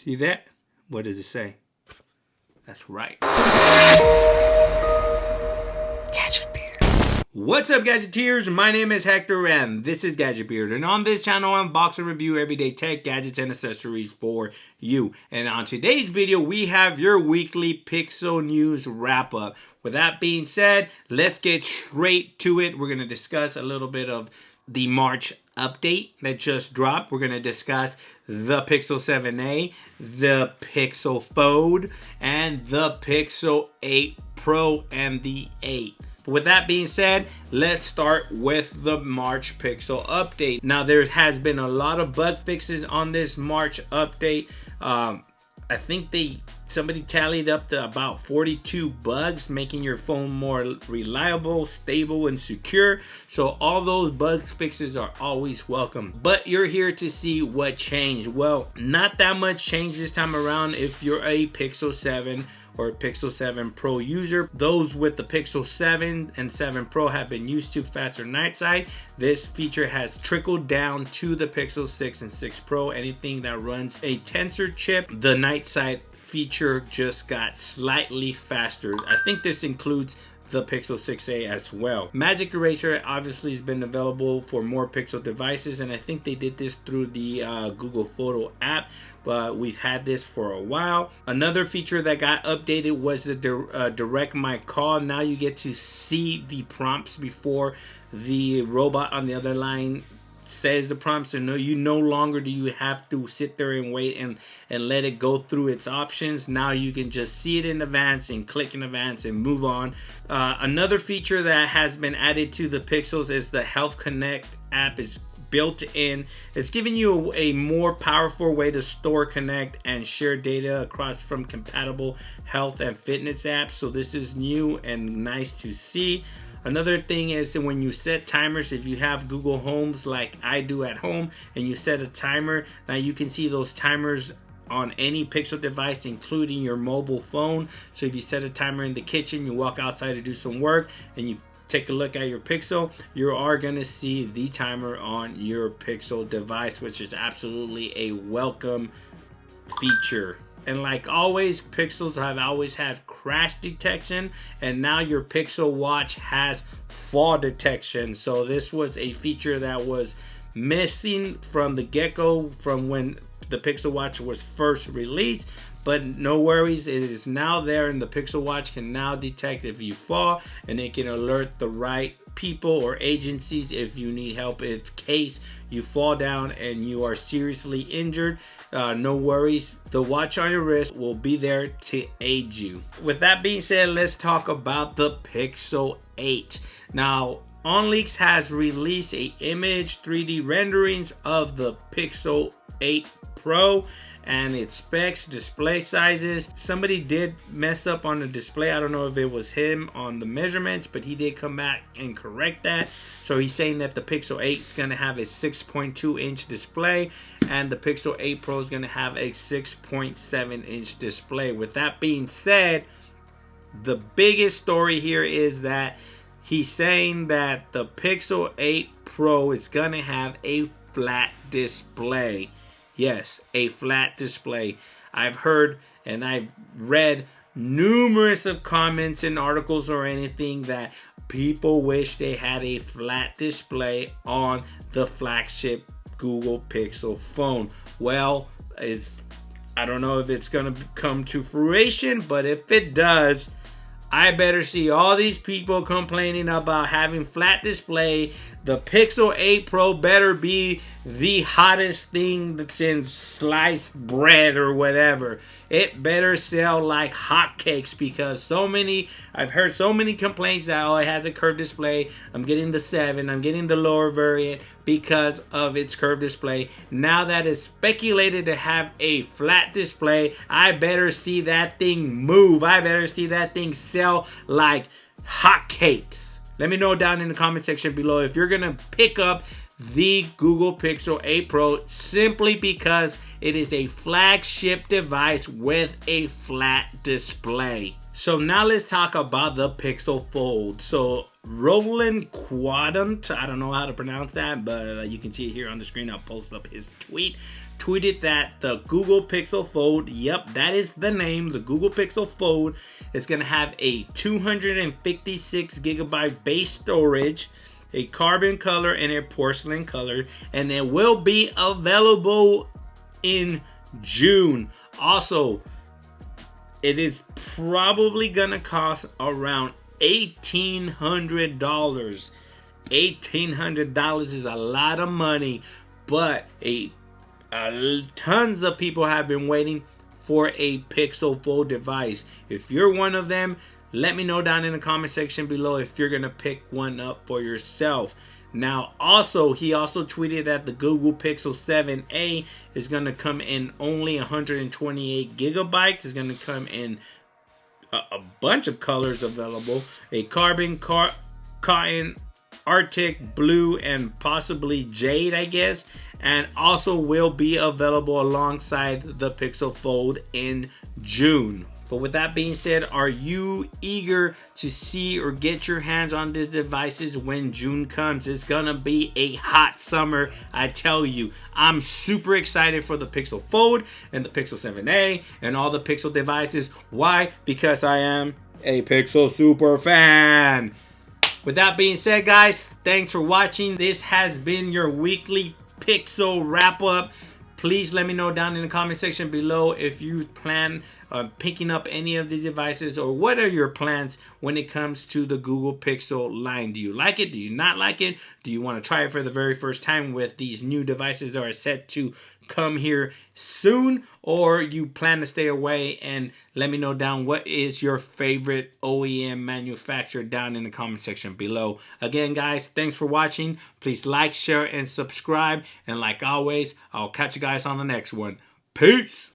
See that? What does it say? That's right. Gadget Beard. What's up, Gadgeteers? My name is Hector and this is Gadget Beard. And on this channel, I unbox and review everyday tech, gadgets, and accessories for you. And on today's video, we have your weekly Pixel News wrap-up. With that being said, let's get straight to it. We're going to discuss a little bit of the March update that just dropped. We're going to discuss the Pixel 7a, the Pixel Fold, and the Pixel 8 Pro and the 8. With that being said, let's start with the March Pixel update. Now, there has been a lot of bug fixes on this March update. I think somebody tallied up to about 42 bugs, making your phone more reliable, stable, and secure. So all those bug fixes are always welcome. But you're here to see what changed. Well, not that much change this time around if you're a Pixel 7 or Pixel 7 Pro user. Those with the Pixel 7 and 7 Pro have been used to faster night sight. This feature has trickled down to the Pixel 6 and 6 Pro. Anything that runs a Tensor chip, the night sight feature just got slightly faster. I think this includes the Pixel 6a as well. Magic Eraser obviously has been available for more Pixel devices, and I think they did this through the Google Photo app, but we've had this for a while. Another feature that got updated was the Direct My Call. Now you get to see the prompts before the robot on the other line says the prompts, and you no longer do you have to sit there and wait and let it go through its options. Now you can just see it in advance and click in advance and move on. Another feature that has been added to the Pixels is the Health Connect app is built in. It's giving you a more powerful way to store, connect, and share data across from compatible health and fitness apps. So this is new and nice to see. Another thing is that when you set timers, if you have Google Homes like I do at home and you set a timer, now you can see those timers on any Pixel device, including your mobile phone. So if you set a timer in the kitchen, you walk outside to do some work, and you take a look at your Pixel, you are going to see the timer on your Pixel device, which is absolutely a welcome feature. And like always, Pixels have always had crash detection, and now your Pixel Watch has fall detection. So this was a feature that was missing from the get-go from when the Pixel Watch was first released. But no worries, it is now there, and the Pixel Watch can now detect if you fall, and it can alert the right people or agencies if you need help in case you fall down and you are seriously injured. No worries, the watch on your wrist will be there to aid you. With that being said, let's talk about the Pixel 8. Now, OnLeaks has released a image 3D renderings of the Pixel 8 Pro and its specs, display sizes. Somebody did mess up on the display. I don't know if it was him on the measurements, but he did come back and correct that. So he's saying that the Pixel 8 is going to have a 6.2 inch display and the Pixel 8 Pro is going to have a 6.7 inch display. With that being said, the biggest story here is that he's saying that the Pixel 8 Pro is going to have a flat display. Yes, a flat display. I've heard and I've read numerous of comments and articles or anything that people wish they had a flat display on the flagship Google Pixel phone. Well, I don't know if it's going to come to fruition, but if it does, I better see all these people complaining about having flat display. The Pixel 8 Pro better be the hottest thing that's in sliced bread or whatever. It better sell like hotcakes, because I've heard so many complaints that, oh, it has a curved display. I'm getting the 7, I'm getting the lower variant because of its curved display. Now that it's speculated to have a flat display, I better see that thing move. I better see that thing sell like hotcakes. Let me know down in the comment section below if you're gonna pick up the Google Pixel 8 Pro simply because it is a flagship device with a flat display. So now let's talk about the Pixel Fold. So Roland Quadrant, I don't know how to pronounce that, but you can see it here on the screen. I'll post up his tweet. tweeted that the Google Pixel Fold, yep, that is the name, the Google Pixel Fold, is going to have a 256 gigabyte base storage, a carbon color, and a porcelain color, and it will be available in June. Also, it is probably going to cost around $1,800. $1,800 is a lot of money, but tons of people have been waiting for a Pixel Fold device. If you're one of them, let me know down in the comment section below if you're gonna pick one up for yourself. Now, he also tweeted that the Google Pixel 7a is gonna come in only 128 gigabytes. It's gonna come in a bunch of colors available: a carbon, cotton, Arctic blue, and possibly jade, I guess, and also will be available alongside the Pixel Fold in June. But with that being said, are you eager to see or get your hands on these devices when June comes? It's gonna be a hot summer, I tell you. I'm super excited for the Pixel Fold and the Pixel 7a and all the Pixel devices. Why? Because I am a Pixel super fan. With that being said, guys, thanks for watching. This has been your weekly Pixel wrap up. Please let me know down in the comment section below if you plan on picking up any of these devices, or what are your plans when it comes to the Google Pixel line. Do you like it? Do you not like it? Do you want to try it for the very first time with these new devices that are set to come here soon, or you plan to stay away? And let me know down what is your favorite OEM manufacturer down in the comment section below. Again, guys, thanks for watching. Please like, share, and subscribe. And like always, I'll catch you guys on the next one. Peace!